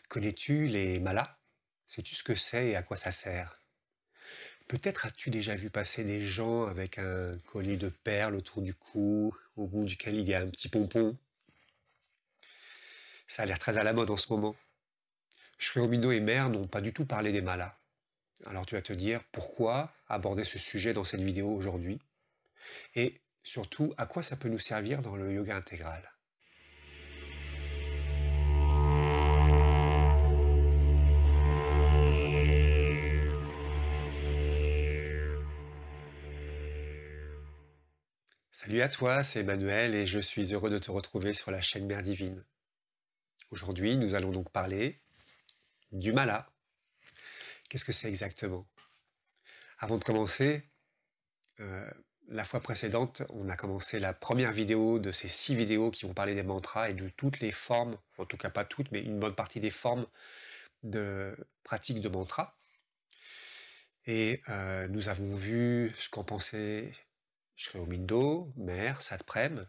Connais-tu les malas? Sais-tu ce que c'est et à quoi ça sert? Peut-être as-tu déjà vu passer des gens avec un collier de perles autour du cou, au bout duquel il y a un petit pompon. Ça a l'air très à la mode en ce moment. Shreomino et Mère n'ont pas du tout parlé des malas. Alors tu vas te dire pourquoi aborder ce sujet dans cette vidéo aujourd'hui et surtout à quoi ça peut nous servir dans le yoga intégral. Salut à toi, c'est Emmanuel et je suis heureux de te retrouver sur la chaîne Mère Divine. Aujourd'hui, nous allons donc parler du mala. Qu'est-ce que c'est exactement? Avant de commencer, la fois précédente, on a commencé la première vidéo de ces 6 vidéos qui vont parler des mantras et de toutes les formes, en tout cas pas toutes, mais une bonne partie des formes de pratique de mantra. Et nous avons vu ce qu'en pensait Sri Aurobindo, Mère, Satprem,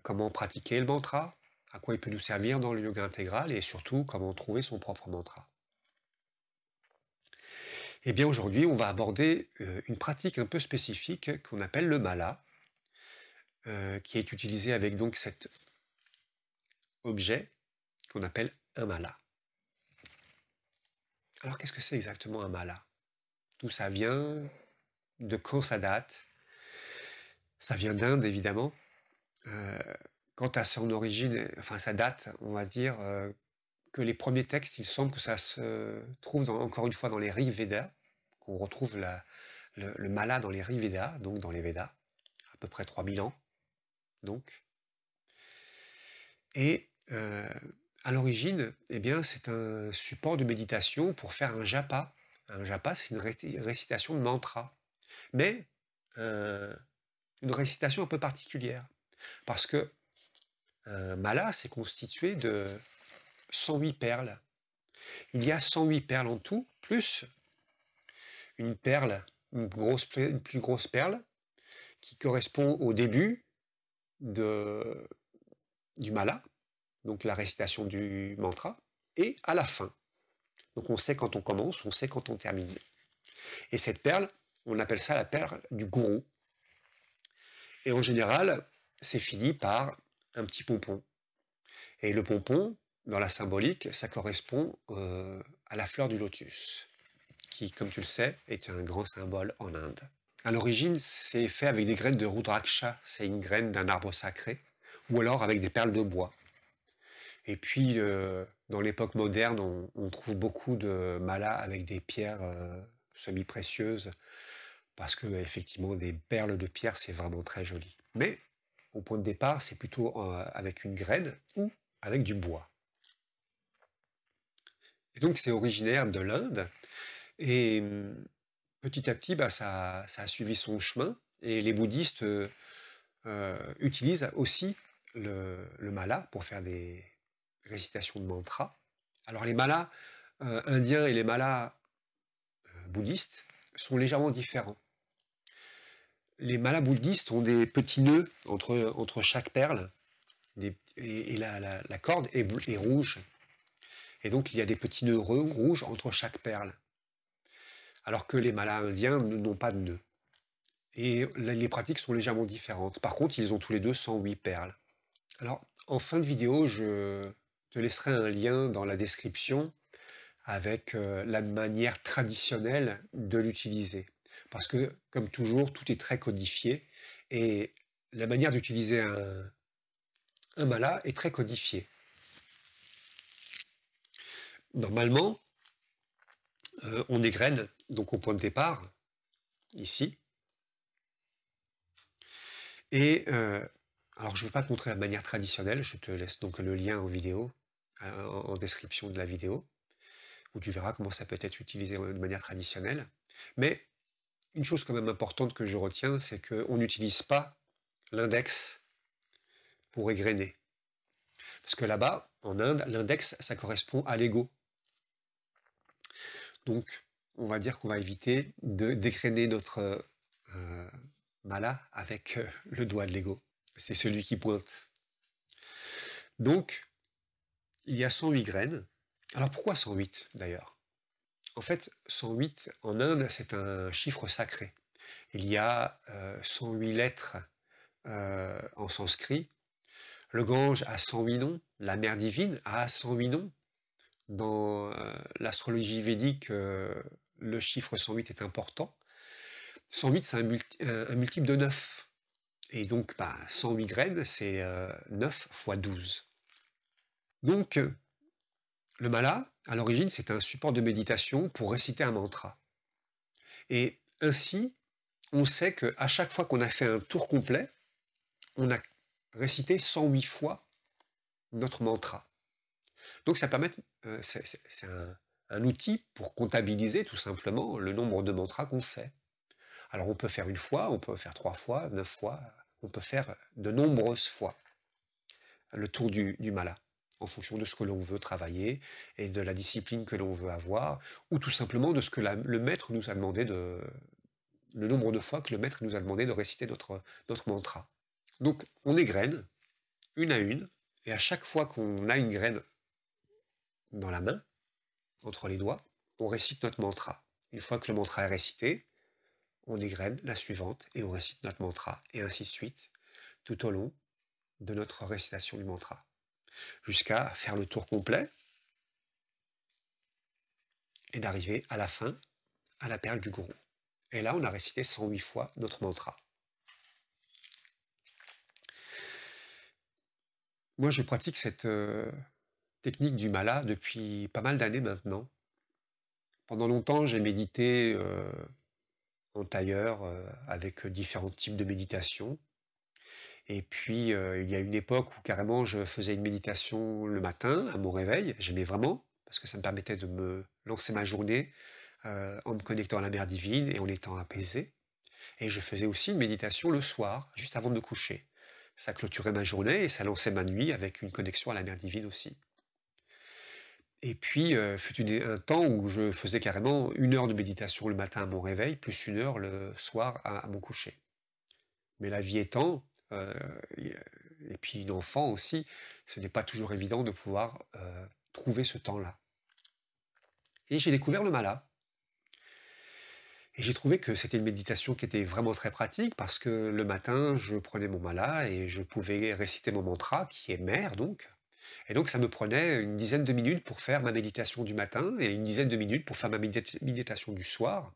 comment pratiquer le mantra, à quoi il peut nous servir dans le yoga intégral et surtout comment trouver son propre mantra. Eh bien aujourd'hui, on va aborder une pratique un peu spécifique qu'on appelle le mala, qui est utilisé avec donc cet objet qu'on appelle un mala. Alors qu'est-ce que c'est exactement un mala? D'où ça vient? De quand ça date? Ça vient d'Inde évidemment. Quant à son origine, enfin sa date, on va dire que les premiers textes, il semble que ça se trouve encore une fois dans les Rig Vedas, qu'on retrouve le mala dans les Rig Vedas, donc dans les Védas, à peu près 3000 ans, donc. Et à l'origine, eh bien, c'est un support de méditation pour faire un japa. Un japa, c'est une récitation de mantra, mais une récitation un peu particulière, parce que un mala, c'est constitué de 108 perles. Il y a 108 perles en tout, plus une perle, une plus grosse perle, qui correspond au début du mala, donc la récitation du mantra, et à la fin. Donc on sait quand on commence, on sait quand on termine. Et cette perle, on appelle ça la perle du gourou. Et en général, c'est fini par un petit pompon. Et le pompon, dans la symbolique, ça correspond à la fleur du lotus, qui, comme tu le sais, est un grand symbole en Inde. À l'origine, c'est fait avec des graines de rudraksha, c'est une graine d'un arbre sacré, ou alors avec des perles de bois. Et puis, dans l'époque moderne, on trouve beaucoup de malas avec des pierres semi-précieuses, parce que effectivement, des perles de pierre, c'est vraiment très joli. Mais, au point de départ, c'est plutôt avec une graine ou avec du bois. Et donc, c'est originaire de l'Inde, et petit à petit, ça a suivi son chemin, et les bouddhistes utilisent aussi le mala pour faire des récitations de mantras. Alors les malas indiens et les malas bouddhistes sont légèrement différents. Les malas bouddhistes ont des petits nœuds entre chaque perle, et la corde est rouge. Et donc il y a des petits nœuds rouges entre chaque perle. Alors que les malas indiens n'ont pas de nœuds. Et les pratiques sont légèrement différentes. Par contre, ils ont tous les deux 108 perles. Alors, en fin de vidéo, je te laisserai un lien dans la description avec la manière traditionnelle de l'utiliser. Parce que, comme toujours, tout est très codifié et la manière d'utiliser un mala est très codifiée. Normalement, on dégraine donc au point de départ, ici. Et alors, je ne vais pas te montrer la manière traditionnelle, je te laisse donc le lien en vidéo, en description de la vidéo, où tu verras comment ça peut être utilisé de manière traditionnelle. Mais une chose quand même importante que je retiens, c'est qu'on n'utilise pas l'index pour égrener. Parce que là-bas, en Inde, l'index, ça correspond à l'ego. Donc, on va dire qu'on va éviter de dégrainer notre mala avec le doigt de l'ego. C'est celui qui pointe. Donc, il y a 108 graines, Alors pourquoi 108 d'ailleurs? En fait, 108 en Inde, c'est un chiffre sacré. Il y a 108 lettres en sanskrit. Le Gange a 108 noms, la mer divine a 108 noms. Dans l'astrologie védique, le chiffre 108 est important. 108, c'est un multiple de 9. Et donc, 108 graines, c'est 9 fois 12. Donc, le mala, à l'origine, c'est un support de méditation pour réciter un mantra. Et ainsi, on sait qu'à chaque fois qu'on a fait un tour complet, on a récité 108 fois notre mantra. Donc ça permet, c'est un outil pour comptabiliser tout simplement le nombre de mantras qu'on fait. Alors on peut faire une fois, on peut faire 3 fois, 9 fois, on peut faire de nombreuses fois le tour du mala, en fonction de ce que l'on veut travailler et de la discipline que l'on veut avoir, ou tout simplement de ce que le maître nous a demandé le nombre de fois que le maître nous a demandé de réciter notre mantra. Donc on égrène une à une, et à chaque fois qu'on a une graine dans la main, entre les doigts, on récite notre mantra. Une fois que le mantra est récité, on égrène la suivante et on récite notre mantra, et ainsi de suite, tout au long de notre récitation du mantra, jusqu'à faire le tour complet et d'arriver à la fin, à la perle du gourou. Et là, on a récité 108 fois notre mantra. Moi, je pratique cette technique du mala depuis pas mal d'années maintenant. Pendant longtemps, j'ai médité en tailleur avec différents types de méditation. Et puis, il y a une époque où carrément je faisais une méditation le matin à mon réveil. J'aimais vraiment, parce que ça me permettait de me lancer ma journée en me connectant à la mer divine et en étant apaisé. Et je faisais aussi une méditation le soir, juste avant de me coucher. Ça clôturait ma journée et ça lançait ma nuit avec une connexion à la mer divine aussi. Et puis, fut un temps où je faisais carrément 1 heure de méditation le matin à mon réveil, plus 1 heure le soir à mon coucher. Mais la vie étant, et puis une enfant aussi, ce n'est pas toujours évident de pouvoir trouver ce temps-là. Et j'ai découvert le mala. Et j'ai trouvé que c'était une méditation qui était vraiment très pratique parce que le matin, je prenais mon mala et je pouvais réciter mon mantra, qui est mère donc. Et donc ça me prenait une dizaine de minutes pour faire ma méditation du matin et une dizaine de minutes pour faire ma méditation du soir.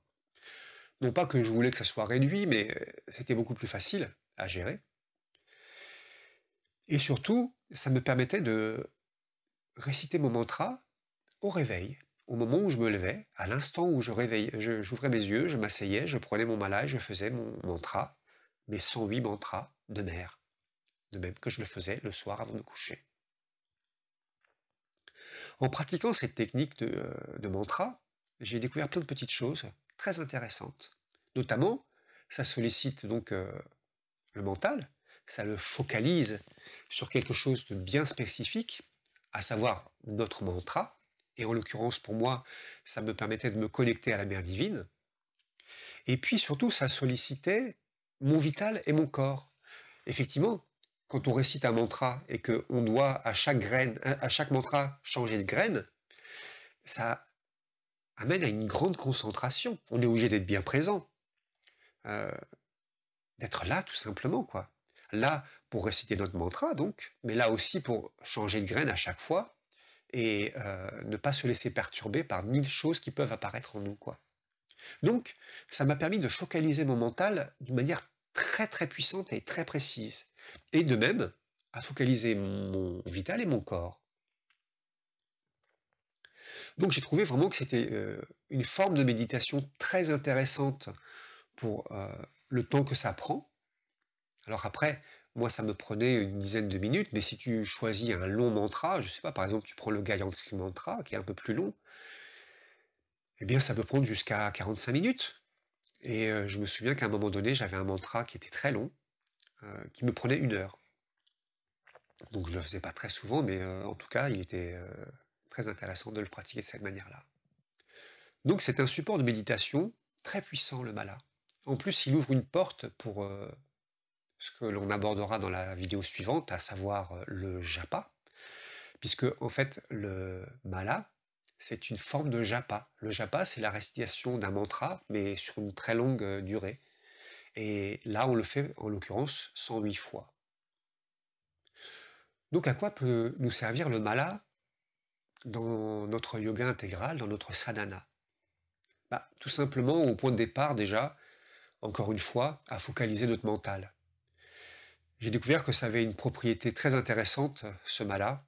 Non pas que je voulais que ça soit réduit, mais c'était beaucoup plus facile à gérer. Et surtout, ça me permettait de réciter mon mantra au réveil, au moment où je me levais, à l'instant où j'ouvrais mes yeux, je m'asseyais, je prenais mon mala et je faisais mon mantra, mes 108 mantras de mère, de même que je le faisais le soir avant de me coucher. En pratiquant cette technique de mantra, j'ai découvert plein de petites choses très intéressantes. Notamment, ça sollicite donc le mental, ça le focalise sur quelque chose de bien spécifique, à savoir notre mantra, et en l'occurrence pour moi, ça me permettait de me connecter à la mer divine, et puis surtout ça sollicitait mon vital et mon corps. Effectivement, quand on récite un mantra et qu'on doit à chaque mantra changer de graine, ça amène à une grande concentration. On est obligé d'être bien présent, d'être là tout simplement, quoi. Là pour réciter notre mantra donc, mais là aussi pour changer de graine à chaque fois et ne pas se laisser perturber par 1000 choses qui peuvent apparaître en nous, quoi. Donc, ça m'a permis de focaliser mon mental d'une manière très très puissante et très précise. Et de même, à focaliser mon vital et mon corps. Donc j'ai trouvé vraiment que c'était une forme de méditation très intéressante pour le temps que ça prend. Alors après, moi ça me prenait une dizaine de minutes, mais si tu choisis un long mantra, je sais pas, par exemple tu prends le Gayatri Mantra, qui est un peu plus long, eh bien ça peut prendre jusqu'à 45 minutes. Et je me souviens qu'à un moment donné, j'avais un mantra qui était très long, qui me prenait 1 heure. Donc je le faisais pas très souvent, mais en tout cas, il était très intéressant de le pratiquer de cette manière-là. Donc c'est un support de méditation très puissant, le mala. En plus, il ouvre une porte pour ce que l'on abordera dans la vidéo suivante, à savoir le japa, puisque en fait, le mala c'est une forme de japa. Le japa, c'est la récitation d'un mantra, mais sur une très longue durée. Et là, on le fait, en l'occurrence, 108 fois. Donc, à quoi peut nous servir le mala dans notre yoga intégral, dans notre sadhana? Bah, tout simplement, au point de départ, déjà, encore une fois, à focaliser notre mental. J'ai découvert que ça avait une propriété très intéressante, ce mala.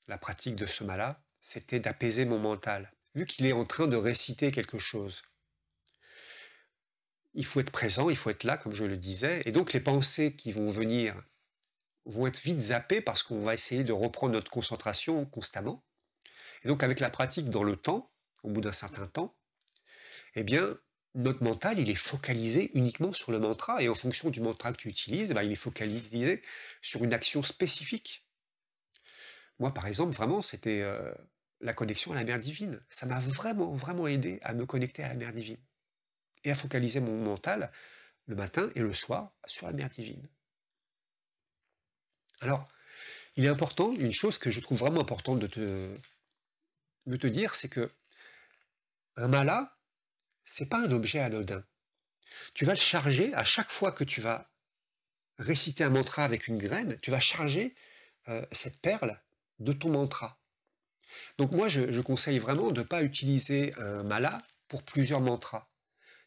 La pratique de ce mala, c'était d'apaiser mon mental. Vu qu'il est en train de réciter quelque chose, il faut être présent, il faut être là, comme je le disais, et donc les pensées qui vont venir vont être vite zappées parce qu'on va essayer de reprendre notre concentration constamment. Et donc avec la pratique dans le temps, au bout d'un certain temps, eh bien, notre mental, il est focalisé uniquement sur le mantra, et en fonction du mantra que tu utilises, il est focalisé sur une action spécifique. Moi, par exemple, vraiment, c'était la connexion à la mère divine. Ça m'a vraiment, vraiment aidé à me connecter à la mère divine et à focaliser mon mental le matin et le soir sur la mère divine. Alors, il est important, une chose que je trouve vraiment importante de te dire, c'est que un mala, c'est pas un objet anodin. Tu vas le charger à chaque fois que tu vas réciter un mantra avec une graine, tu vas charger cette perle de ton mantra. Donc moi, je conseille vraiment de ne pas utiliser un mala pour plusieurs mantras.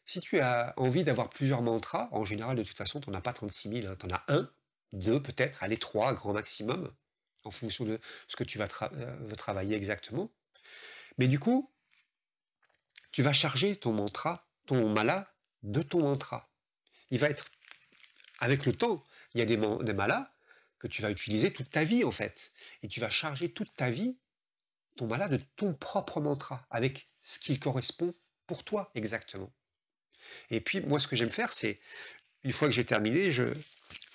Si tu as envie d'avoir plusieurs mantras, en général, de toute façon, tu n'en as pas 36 000, tu en as un, deux peut-être, allez, trois, grand maximum, en fonction de ce que tu vas veux travailler exactement. Mais du coup, tu vas charger ton mantra, ton mala, de ton mantra. Il va être, avec le temps, il y a des malas que tu vas utiliser toute ta vie, en fait. Et tu vas charger toute ta vie ton mala de ton propre mantra, avec ce qu'il correspond pour toi exactement. Et puis moi ce que j'aime faire, c'est, une fois que j'ai terminé, je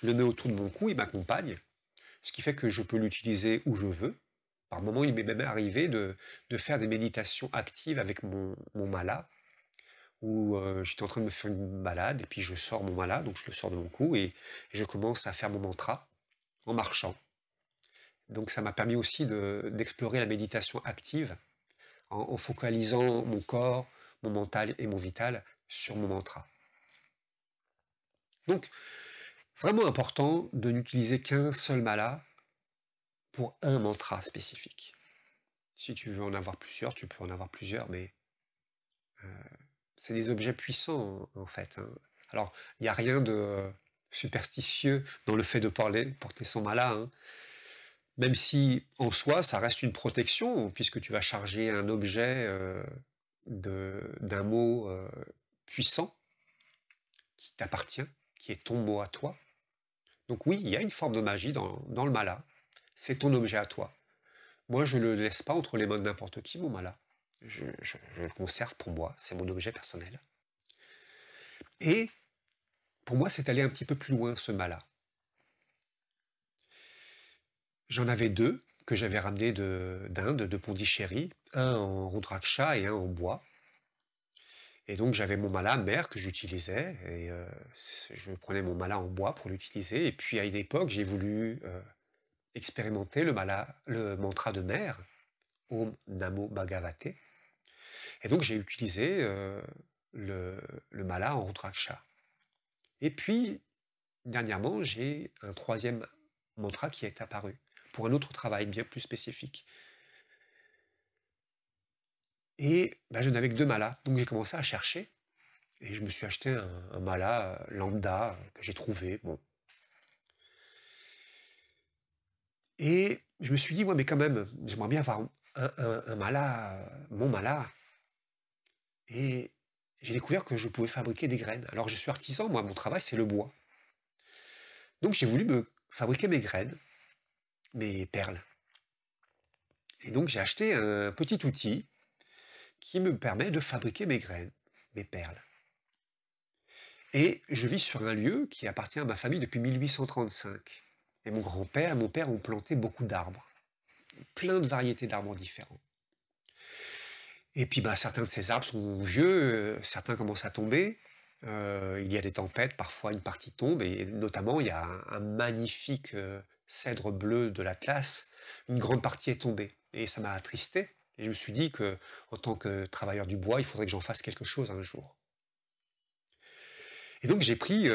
le mets autour de mon cou, il m'accompagne, ce qui fait que je peux l'utiliser où je veux. Par moments, il m'est même arrivé de faire des méditations actives avec mon mala, où j'étais en train de me faire une balade, et puis je sors mon mala, donc je le sors de mon cou, et je commence à faire mon mantra en marchant. Donc ça m'a permis aussi d'explorer la méditation active, en focalisant mon corps, mon mental et mon vital sur mon mantra. Donc, vraiment important de n'utiliser qu'un seul mala pour un mantra spécifique. Si tu veux en avoir plusieurs, tu peux en avoir plusieurs, mais c'est des objets puissants en fait. Alors, il n'y a rien de superstitieux dans le fait de porter son mala, même si en soi ça reste une protection, puisque tu vas charger un objet d'un mot puissant qui t'appartient, qui est ton mot à toi. Donc oui, il y a une forme de magie dans le mala, c'est ton objet à toi. Moi, je ne le laisse pas entre les mains de n'importe qui, mon mala. Je le conserve pour moi, c'est mon objet personnel. Et pour moi, c'est aller un petit peu plus loin, ce mala. J'en avais deux que j'avais ramenés d'Inde, de Pondichéry, un en rudraksha et un en bois. Et donc j'avais mon mala mère que j'utilisais, et je prenais mon mala en bois pour l'utiliser. Et puis à une époque, j'ai voulu expérimenter le mantra de mère, Om Namo Bhagavate. Et donc j'ai utilisé le mala en rudraksha. Et puis, dernièrement, j'ai un troisième mantra qui est apparu, pour un autre travail bien plus spécifique. Et je n'avais que deux malas, donc j'ai commencé à chercher, et je me suis acheté un mala lambda que j'ai trouvé, bon. Et je me suis dit, ouais, mais quand même, j'aimerais bien avoir un mala, mon mala. Et j'ai découvert que je pouvais fabriquer des graines. Alors je suis artisan, moi, mon travail, c'est le bois. Donc j'ai voulu me fabriquer mes graines, mes perles. Et donc j'ai acheté un petit outil qui me permet de fabriquer mes graines, mes perles. Et je vis sur un lieu qui appartient à ma famille depuis 1835. Et mon grand-père et mon père ont planté beaucoup d'arbres, plein de variétés d'arbres différents. Et puis certains de ces arbres sont vieux, certains commencent à tomber, il y a des tempêtes, parfois une partie tombe, et notamment il y a un magnifique cèdre bleu de l'Atlas, une grande partie est tombée. Et ça m'a attristé, Et je me suis dit que, en tant que travailleur du bois, il faudrait que j'en fasse quelque chose un jour. Et donc j'ai pris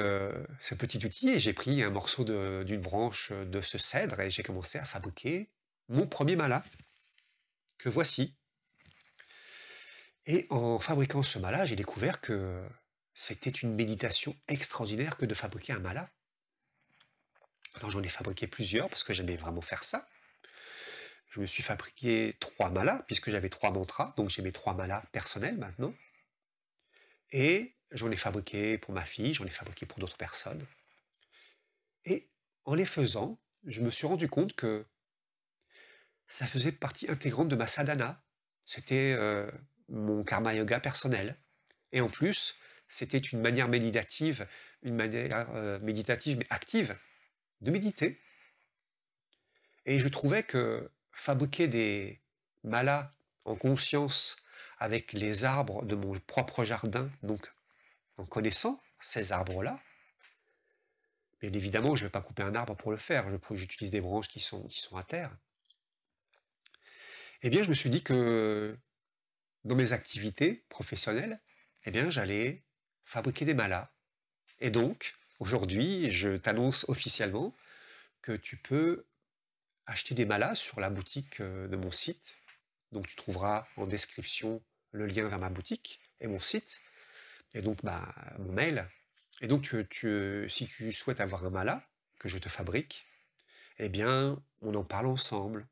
ce petit outil et j'ai pris un morceau d'une branche de ce cèdre et j'ai commencé à fabriquer mon premier mala, que voici. Et en fabriquant ce mala, j'ai découvert que c'était une méditation extraordinaire que de fabriquer un mala. Alors j'en ai fabriqué plusieurs parce que j'aimais vraiment faire ça. Je me suis fabriqué 3 malas puisque j'avais 3 mantras, donc j'ai mes 3 malas personnels maintenant. Et j'en ai fabriqué pour ma fille, j'en ai fabriqué pour d'autres personnes. Et en les faisant, je me suis rendu compte que ça faisait partie intégrante de ma sadhana. C'était mon karma yoga personnel. Et en plus, c'était une manière méditative mais active, de méditer. Et je trouvais que fabriquer des malas en conscience avec les arbres de mon propre jardin, donc en connaissant ces arbres-là, bien évidemment, je ne vais pas couper un arbre pour le faire, j'utilise des branches qui sont à terre. Eh bien, je me suis dit que dans mes activités professionnelles, eh bien, j'allais fabriquer des malas. Et donc, aujourd'hui, je t'annonce officiellement que tu peux acheter des malas sur la boutique de mon site. Donc, tu trouveras en description le lien vers ma boutique et mon site, et donc mon mail. Et donc, si tu souhaites avoir un mala que je te fabrique, eh bien, on en parle ensemble.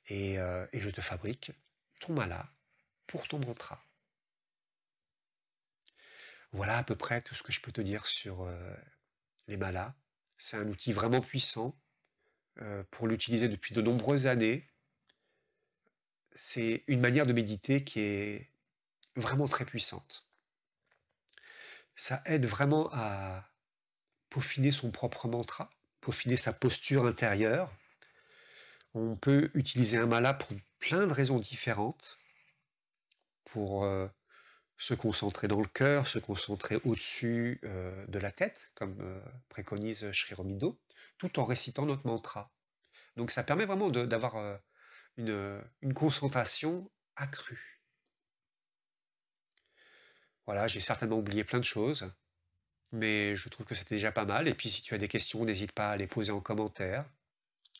Et je te fabrique ton mala pour ton mantra. Voilà à peu près tout ce que je peux te dire sur les malas. C'est un outil vraiment puissant pour l'utiliser depuis de nombreuses années. C'est une manière de méditer qui est vraiment très puissante. Ça aide vraiment à peaufiner son propre mantra, peaufiner sa posture intérieure. On peut utiliser un mala pour plein de raisons différentes, pour se concentrer dans le cœur, se concentrer au-dessus de la tête, comme préconise Sri Aurobindo, tout en récitant notre mantra. Donc ça permet vraiment d'avoir une concentration accrue. Voilà, j'ai certainement oublié plein de choses, mais je trouve que c'était déjà pas mal. Et puis si tu as des questions, n'hésite pas à les poser en commentaire.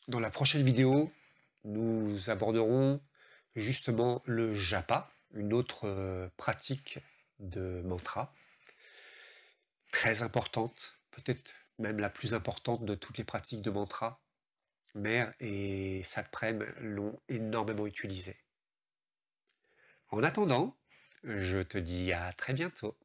Dans la prochaine vidéo, nous aborderons justement le japa, une autre pratique de mantra, très importante, peut-être même la plus importante de toutes les pratiques de mantra. Mère et Satprem l'ont énormément utilisé. En attendant, je te dis à très bientôt.